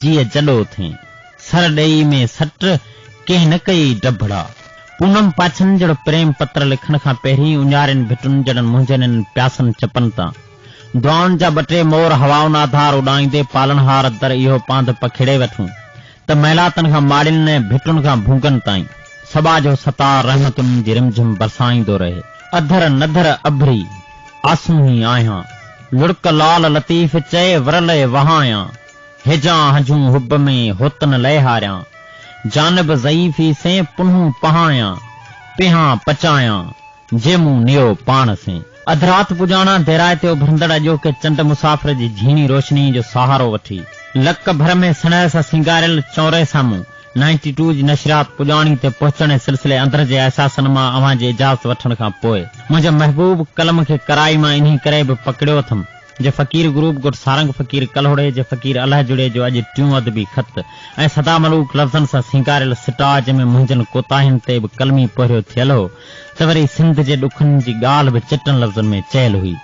जीअ जॾो थे सर ॾेई में सट कंहिं न कई डबड़ा। पूनम पाछन जहिड़ो प्रेम पत्र लिखण खां पहिरीं उञारनि भिटुनि जड़नि मुंहिंजनि प्यासनि चपनि तां दुआउनि जा 2 टे मोर हवाउनि आधार उॾाईंदे पालनहार दर इहो पांध पखेड़े वठूं त महिलातनि खां माड़ियुनि ऐं भिटुनि खां भूंगनि ताईं सबा जो सतार रहमतुनि जी रिमझिम बरसाईंदो रहे। अधर नधर अभरी आसूं ही आहियां लुड़क लाल लतीफ़ चए वरले वहायां हेजा हजूं हुब में होतन लय हारियां जानब ज़ईफ़ी से पुन्हूं पहायां पिहा पचायां जेमूं नियो पाण से। अधरात पुजाणा देराए ते उभरंदड़ अॼो के चंड मुसाफ़िर जी झीणी रोशनी जो सहारो वठी लक भर में सनह सां सिंगारियल चौरे साम्हूं 92 जी नशरात पुजाणी ते पहुचण जे सिलसिले अंदर जे अहसासनि मां अव्हां जी इजाज़त वठण खां पोइ मुंहिंजे महबूब कलम खे कराई मां इन्ही करे बि पकड़ियो अथमि जे फ़कीर ग्रुप गुट सारंग फ़कीर कलहोड़े जे फ़कीर अलाह जुड़े जो अॼु टियों अदबी ख़त ऐं सदा मलूक लफ़्ज़नि सां सिंगारियल सिटाज में मुंहिंजनि कोताहियुनि ते बि कलमी पहिरियों थियल हो त वरी सिंध जे ॾुखनि जी ॻाल्हि बि चिटनि लफ़्ज़नि में चयल हुई।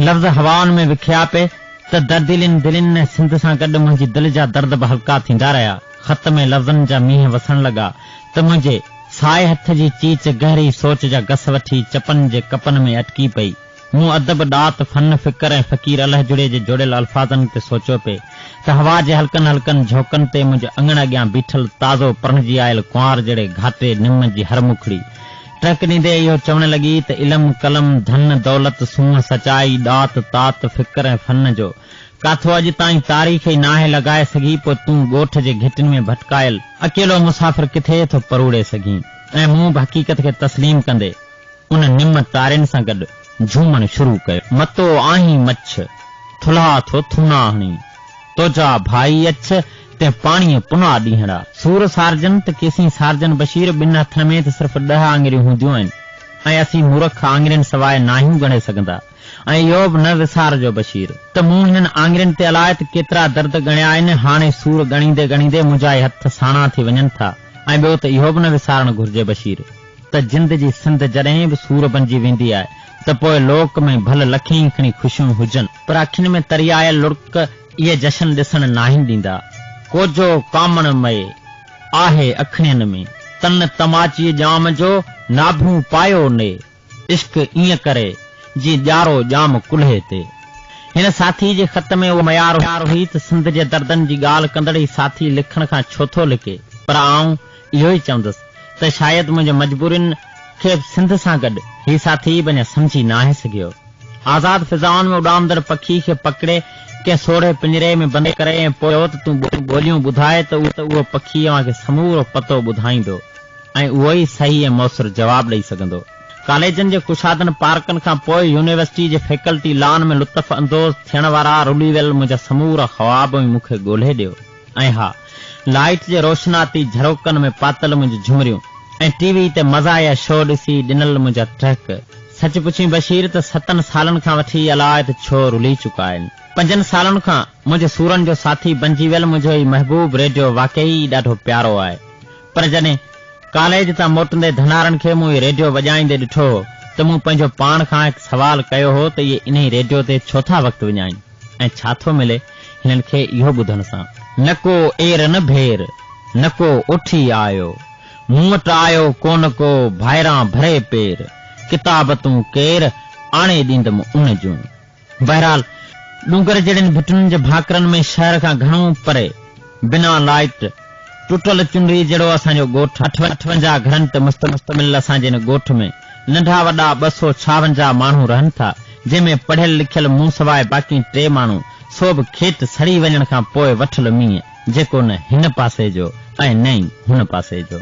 लफ़्ज़ हवाउनि में विखिया पे त दर्दिलिन दिलिन ऐं सिंध सां गॾु मुंहिंजी दिलि जा दर्द बि हल्का थींदा रहिया। ख़त में लफ़्ज़नि जा मींहं वसण लॻा त मुंहिंजे साए हथ जी चीच गहरी सोच जा गस वठी चपनि जे कपनि में अटकी पई। मूं अदब ॾात फन फिकर ऐं फ़कीर अलाह जुड़े जे जोड़ियल अल्फाज़नि ते सोचियो पे त हवा जे हल्कनि हल्कनि झोंकनि ते मुंहिंजे अंगण अॻियां बीठल ताज़ो परणजी आयल कुंवार जहिड़े घाटे निम जी हर मुखड़ी टक ॾींदे इहो चवण लॻी त इल्म कलम धन दौलत सूंहं सचाई ॾात तात फिकर ऐं फन जो काथो अॼु ताईं तारीख़ ई नाहे लॻाए सघी पोइ तूं ॻोठ जे घिटिन में भटकायल अकेलो मुसाफ़िर किथे थो परूड़े सघीं। ऐं मूं बि हक़ीक़त खे तस्लीम कंदे उन निम तारियुनि सां गॾु झूमण शुरू कयो। मतो आहीं मच्छ थुल्हा थो थूना हणी तोजा भाई अछ ते पाणीअ पुना ॾींहड़ा। सूर सार्जन त केसी सार्जन बशीर ॿिन हथनि में त सिर्फ़ 10 आङिरियूं हूंदियूं आहिनि ऐं असीं मूर्ख आङिरियुनि सवाइ नाहियूं ॻणे सघंदा ऐं इहो बि न विसार जो बशीर त मूं हिननि आङिरियुनि ते अलाए त केतिरा दर्द ॻणिया आहिनि। हाणे सूर ॻणींदे ॻणींदे मुंहिंजा हथ साणा थी वञनि था। ऐं ॿियो त इहो बि न विसारणु घुर्जे बशीर त जिंद जी सिंध जॾहिं बि सूर बणिजी वेंदी आहे त पोइ लोक में भल लखी खणी ख़ुशियूं हुजनि पर अखियुनि में तरी आयल लुड़क इहे जशन ॾिसण नाहिनि ॾींदा। कोजो कामण मए आहे अखियुनि में तन तमाची जाम जो नाभूं पायो ने इश्क ईअं करे जी ॼारो जाम कुल्हे ते। हिन साथी जे ख़त में उहो मयार हुई त सिंध जे दर्दनि जी ॻाल्हि कंदड़ साथी लिखण खां छो थो लिखे पर आऊं इहो ई चवंदुसि त शायदि मुंहिंजे मजबूरियुनि खे सिंध सां गॾु ही साथी बि समझी नाहे सघियो। आज़ाद फिज़ाउनि में उॾामंदड़ पखी खे पकड़े के सोढ़े पिंजरे में बंदि करे ऐं पोइ त तूं ॿोलियूं ॿुधाए त उहो पखी खे समूरो पतो ॿुधाईंदो ऐं उहो ई सही ऐं मौसर जवाबु ॾेई सघंदो। कॉलेजनि जे कुशादनि पार्कनि खां पोइ यूनिवर्सिटी जे फैकल्टी लॉन में लुत्फ़ अंदोज़ थियण वारा रुली वियल मुंहिंजा समूरा ख़्वाब मूंखे ॻोल्हे ॾियो। ऐं हा लाइट जे रोशनाती झरोकनि में पातल मुंहिंजी झुमरियूं ऐं टीवी ते मज़ा या शो ॾिसी ॾिनल मुंहिंजा टहक सच पुछी बशीर त 7 सालनि खां वठी अलाए त छो रुली चुका आहिनि। 5 सालनि खां मुंहिंजे सूरनि जो साथी बणिजी वियल मुंहिंजो ई महबूब रेडियो वाकई ॾाढो प्यारो आहे पर जॾहिं कॉलेज तां मोटंदे धनारनि खे मूं रेडियो वॼाईंदे ॾिठो त मूं पंहिंजो पाण खां हिकु सवाल कयो हो त इहे इन रेडियो ते छो था वक़्तु विञाइनि ऐं छा थो मिले हिननि खे इहो ॿुधण सां। न को एर न भेर न को उठी आयो मूं वटि आयो कोन को भाइरां भरे पेर किताब तूं केर आणे ॾींदमि उन जूं। बहरहाल डूंगर जहिड़नि भिटुनि जे भाकरनि में शहर खां घणो परे बिना लाइट टुटल चुनरी जहिड़ो असांजो ॻोठ 58 घरनि ते मुस्तमिल असांजे हिन ॻोठ में नंढा वॾा 256 माण्हू रहनि था जंहिंमें पढ़ियल लिखियल मूं सवाइ बाक़ी 3 माण्हू सो बि खेत सड़ी वञण खां पोइ वठल मींहं जेको न हिन पासे जो ऐं न ई हुन पासे जो।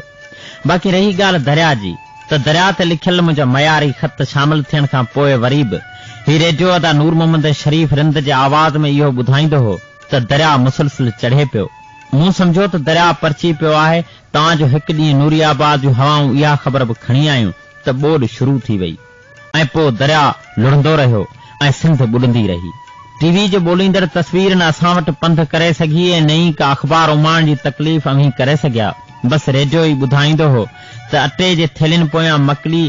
बाक़ी रही ॻाल्हि दरिया जी त दरिया ते लिखियल मुंहिंजा मयारी ख़त शामिल थियण खां पोइ वरी बि ही रेडियो अदा नूर मोहम्मद शरीफ़ रिंद जे आवाज़ में इहो ॿुधाईंदो हो त दरिया मुसलसिल चढ़े पियो। मूं सम्झो त दरिया परची पियो आहे तव्हांजो हिकु ॾींहुं नूरियाबाद जूं हवाऊं इहा ख़बर बि खणी आयूं त ॿोॾ शुरू थी वई ऐं पोइ दरिया लुड़ंदो रहियो ऐं सिंध ॿुॾंदी रही। टीवी जो ॿोलींदड़ तस्वीर न असां वटि पंध करे सघी ऐं नई का अख़बार उमाइण जी तकलीफ़ अमीं करे सघिया। बसि रेडियो ई ॿुधाईंदो हो त अटे जे थेलियुनि पोयां मकली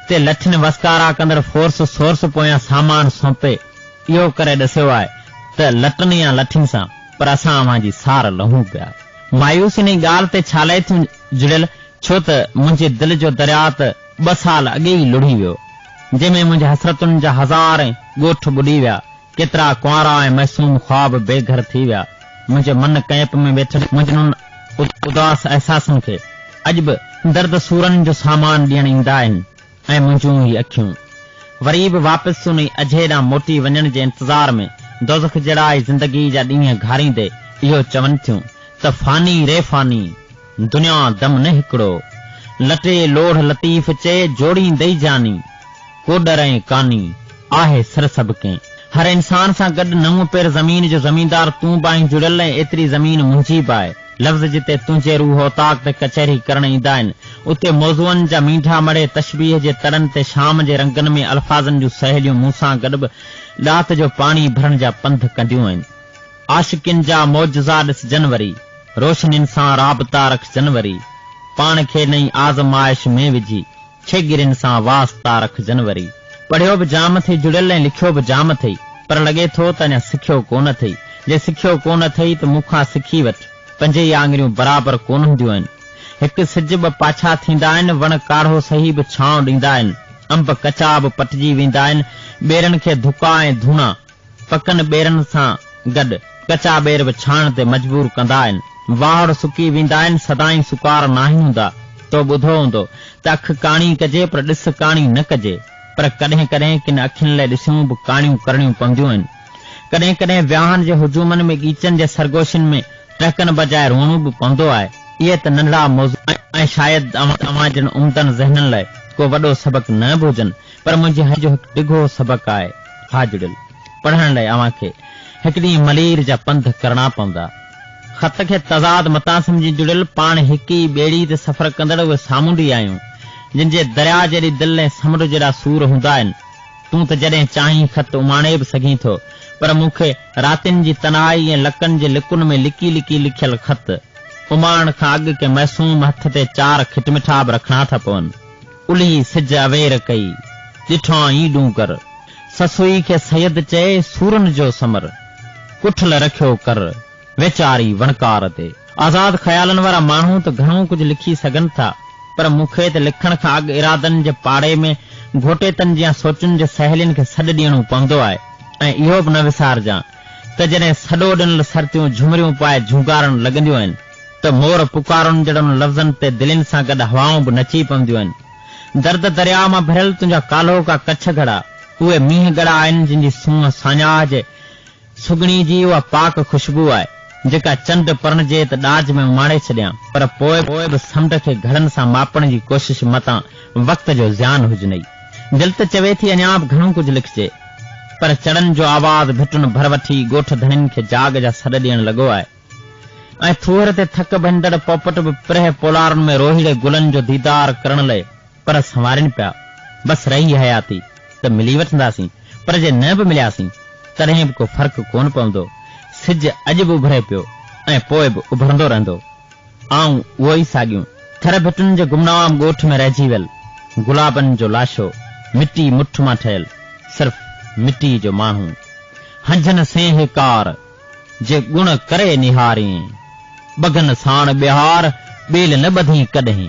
ते लठिन वसकारा कंदड़ फोर्स सोर्स पोयां सामान सौंपे इहो करे ॾसियो आहे त लटनि या लठिन सां पर असां अवां जी सार लहूं पिया। मायूसी इन ॻाल्हि ते छाले थियूं जुड़ियल, छो त मुंहिंजे दिल जो दरिया त 2 साल अॻे ई लुढ़ी वियो, जंहिंमें मुंहिंजे हसरतुनि जा हज़ार ॻोठ ॿुॾी विया। केतिरा कुंवारा ऐं मासूम ख्वाब बेघर थी विया। मुंहिंजे मन कैंप में वेठल मुंहिंजनि उदास अहसासनि खे अॼु बि दर्द सूरनि जो सामान ॾियण ईंदा आहिनि ऐं मुंहिंजूं ही अखियूं वरी बि वापसि उन अझे ॾांहुं मोटी वञण जे इंतज़ार में दोज़ख जहिड़ा ज़िंदगी जा ॾींहं घारींदे इहो चवनि थियूं त फानी रे फानी, दुनिया दम न हिकिड़ो, लटे लोढ़ लतीफ़ चे जोड़ी दई जानी, कोडर ऐं कानी आहे सिर सभ के। हर इंसान सां गॾु नव पेर ज़मीन जो ज़मींदार तूं बि आहीं जुड़ियल, ऐं एतिरी ज़मीन मुंहिंजी बि आहे। लफ़्ज़ जिते तुंहिंजे रूह ओताक ते कचहरी करण ईंदा आहिनि, उते मौज़ूअनि जा मीठा मड़े तशबीह जे तड़नि ते शाम जे रंगनि में अल्फाज़नि जूं सहेलियूं मूंसां गॾु बि ॾात जो पाणी भरण जा पंध कंदियूं आहिनि। आशिकिन जा मौजज़ा ॾिस जनवरी, रोशनियुनि सां राबता रख जनवरी, पाण खे नई आज़माइश में विझी छेगिरिन सां वास्ता रख जनवरी। पढ़ियो बि जाम अथई जुड़ियल ऐं लिखियो बि जाम अथई, पर लॻे थो त अञा सिखियो कोन अथई। जे सिखियो कोन अथई त मूंखां सिखी वठि, 5 ई आङिरियूं बराबरि कोन हूंदियूं आहिनि। हिकु सिज 2 पाछा थींदा आहिनि, वण काढ़ो सही बि छांव ॾींदा आहिनि, अंब कचा बि पटिजी वेंदा आहिनि। ॿेरनि खे धुका ऐं धूणा पकनि ॿेरनि सां गॾु कचा ॿेर बि छाण ते मजबूर कंदा आहिनि। वाहड़ सुकी वेंदा आहिनि, सदाई सुकार नाहिनि हूंदा। तो ॿुधो हूंदो त अखि काणी कजे पर ॾिस काणी न कजे, पर कॾहिं कॾहिं किन अखियुनि लाइ ॾिसियूं बि काणियूं करणियूं पवंदियूं आहिनि। कॾहिं कॾहिं विहाउनि जे हुजूमनि में गीचनि जे सरगोशियुनि में टहकनि बजाए रोअणो बि पवंदो आहे। इहे त नंढड़ा मौज़ू ऐं शायदि तव्हां जन उमदन ज़हननि लाइ को वॾो सबक़ न बि हुजनि, पर मुंहिंजे हथ जो हिकु डिघो सबक़ आहे। हा जुड़ियल, पढ़ण लाइ अव्हां खे हिकु ॾींहुं मलीर जा पंध करणा पवंदा। ख़त खे तज़ाद मता सम्झी जुड़ियल, पाण हिक ई ॿेड़ी ते सफ़र कंदड़ उहे सामूंडी आहियूं, जिन जे दरिया जहिड़ी दिलि ऐं समुंड जहिड़ा सूर हूंदा आहिनि। तूं त जॾहिं चाहीं ख़त उमाणे बि सघीं थो, पर मूंखे रातिनि जी तनाई ऐं लकनि जे लिकुनि में लिकी लिकी लिखियल ख़त उमाण खां अॻु के मासूम हथ ते 4 खिटमिठा बि रखणा था पवनि। उली सिज अवेर कई, ॾिठो ई डूंगर, ससुई खे सैयद चए सूरन जो समर, कुठल रखियो कर वेचारी वणकार ते। आज़ाद ख़्यालनि वारा माण्हू त घणो कुझु लिखी सघनि था, पर मूंखे त लिखण खां अॻु इरादनि जे पाड़े में घोटेतनि जी सोचुनि जे सहेलियुनि खे सॾु ॾियणो पवंदो आहे। ऐं इहो बि न विसारजां त जॾहिं सॾो ॾिनल सरतियूं झुमरियूं पाए झूगारण लॻंदियूं आहिनि, त मोर पुकारुनि जहिड़नि लफ़्ज़नि ते दिलनि सां गॾु हवाऊं बि नची पवंदियूं आहिनि। दर्द दरिया मां भरियल तुंहिंजा कालो का कच्छ घड़ा, उहे मींहं गड़ा आहिनि जिन जी सूंहं साञाह जे सुगणी जी उहा पाक ख़ुशबू आहे, जेका चंड परणजे त ॾाज में उमाड़े छॾियां, पर पोइ बि समुंड खे घड़नि सां मापण जी कोशिश मतां वक़्त जो ज़्यान हुजनई। दिल त चवे थी अञा बि घणो कुझु लिखजे, पर चढ़नि जो आवाज़ भिटुनि भर वठी ॻोठ धणियुनि खे जाग जा सॾ ॾियण लॻो आहे। ऐं थूहर ते थक भंडड़ पोपट बि प्रह पोलारनि में रोहिड़े गुलनि जो दीदार करण लाइ पर संवारनि पिया। बसि रही हयाती त मिली वठंदासीं, पर जे न बि मिलियासीं तॾहिं बि को फ़र्क़ु कोन पवंदो। सिज अॼु बि उभरे पियो ऐं पोइ बि उभरंदो रहंदो। आऊं उहो ई साॻियूं थर भिटुनि जे गुमनाम ॻोठ में रहिजी वियल, गुलाबनि जो लाशो, मिटी मुठ मां ठहियल, सिर्फ़ मिटी जो माण्हू। हंझन सेह कार जे गुण करे निहारी, बगन साण बिहार ॿेल न ॿधी कॾहिं।